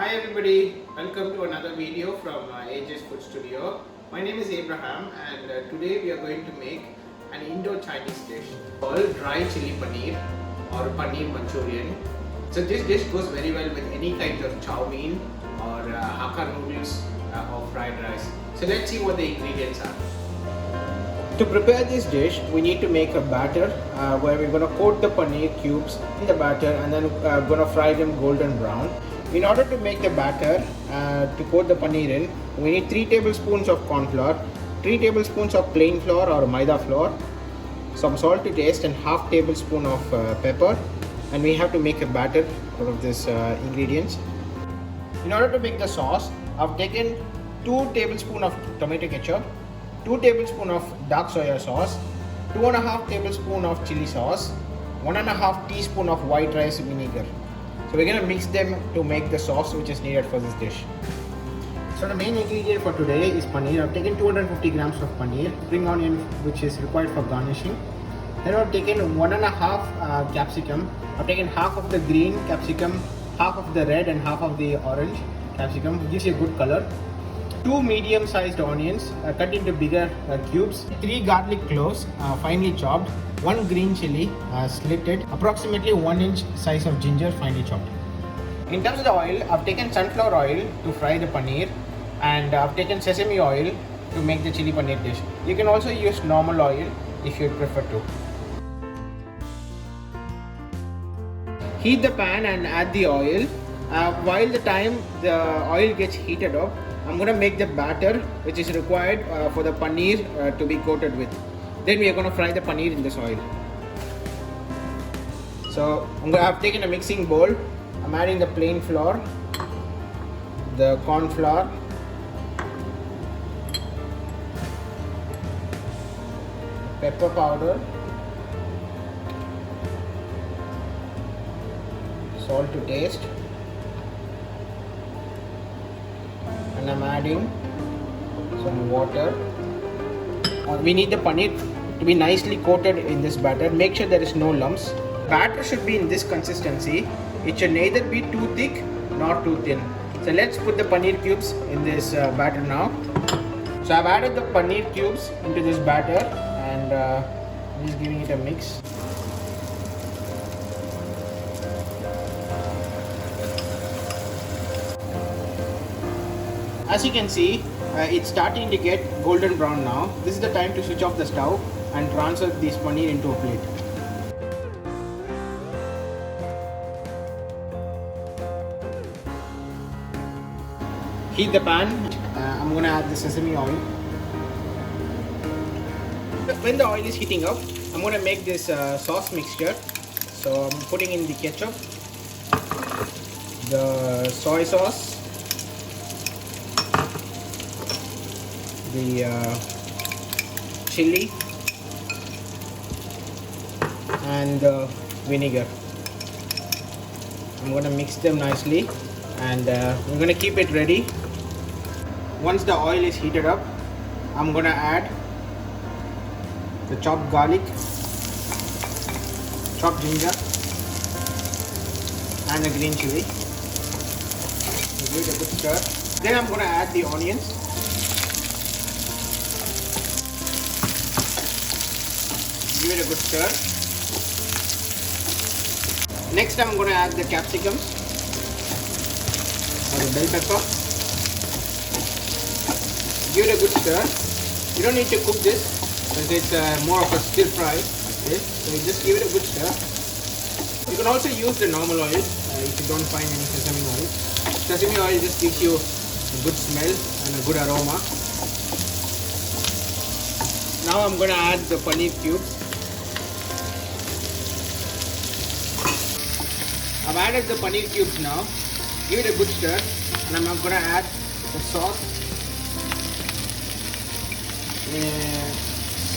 Hi everybody, welcome to another video from AJ's Food Studio. My name is Abraham and today we are going to make an Indo-Chinese dish called dry chili paneer or paneer Manchurian. So this dish goes very well with any kind of chow mein or hakka noodles or fried rice. So let's see what the ingredients are. To prepare this dish, we need to make a batter where we're going to coat the paneer cubes in the batter and then going to fry them golden brown. In order to make the batter to coat the paneer in, we need 3 tablespoons of corn flour, 3 tablespoons of plain flour or maida flour, some salt to taste and half tablespoon of pepper, and we have to make a batter out of these ingredients. In order to make the sauce, I've taken 2 tablespoons of tomato ketchup, 2 tablespoons of dark soya sauce, 2.5 tablespoons of chili sauce, 1.5 teaspoon of white rice vinegar. So we're going to mix them to make the sauce which is needed for this dish. So the main ingredient for today is paneer. I've taken 250 grams of paneer, spring onion which is required for garnishing. Then I've taken 1.5 capsicum. I've taken half of the green capsicum, half of the red and half of the orange capsicum. It gives you a good color. 2 medium-sized onions cut into bigger cubes, 3 garlic cloves finely chopped, 1 green chili slitted, approximately 1 inch size of ginger finely chopped. In terms of the oil, I've taken sunflower oil to fry the paneer and I've taken sesame oil to make the chili paneer dish. You can also use normal oil if you prefer to. Heat the pan and add the oil. While the time the oil gets heated up, I'm going to make the batter which is required for the paneer to be coated with. Then we are going to fry the paneer in this oil. So I've taken a mixing bowl. I'm adding the plain flour, the corn flour, pepper powder, salt to taste, and I'm adding some water. We need the paneer to be nicely coated in this batter. Make sure there is no lumps. Batter should be in this consistency. It should neither be too thick nor too thin. So let's put the paneer cubes in this batter now. So I've added the paneer cubes into this batter and I'm just giving it a mix. As you can see, it's starting to get golden brown now. This is the time to switch off the stove and transfer this paneer into a plate. Heat the pan. I'm going to add the sesame oil. When the oil is heating up, I'm going to make this sauce mixture. So I'm putting in the ketchup, the soy sauce, the chili and the vinegar. I'm going to mix them nicely and we're going to keep it ready. Once the oil is heated up, I'm going to add the chopped garlic, chopped ginger and the green chili. Give it a good stir. Then I'm going to add the onions. Give it a good stir. Next I'm going to add the capsicums or the bell pepper. Give it a good stir. You don't need to cook this because it's more of a stir fry. So you just give it a good stir. You can also use the normal oil if you don't find any sesame oil. Sesame oil just gives you a good smell and a good aroma. Now I'm going to add the paneer cubes. I've added the paneer cubes now. Give it a good stir and I'm going to add the sauce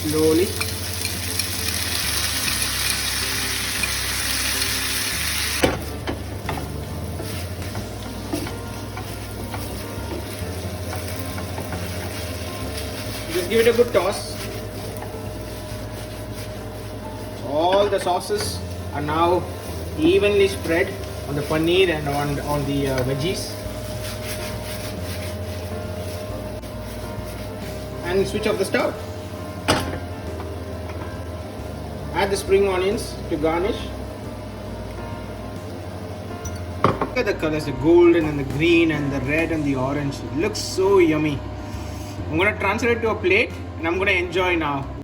slowly. Just give it a good toss. All the sauces are now evenly spread on the paneer and on the veggies. and switch off the stove. Add the spring onions to garnish. Look at the colors, the golden and the green and the red and the orange. It looks so yummy. I'm going to transfer it to a plate and I'm going to enjoy now.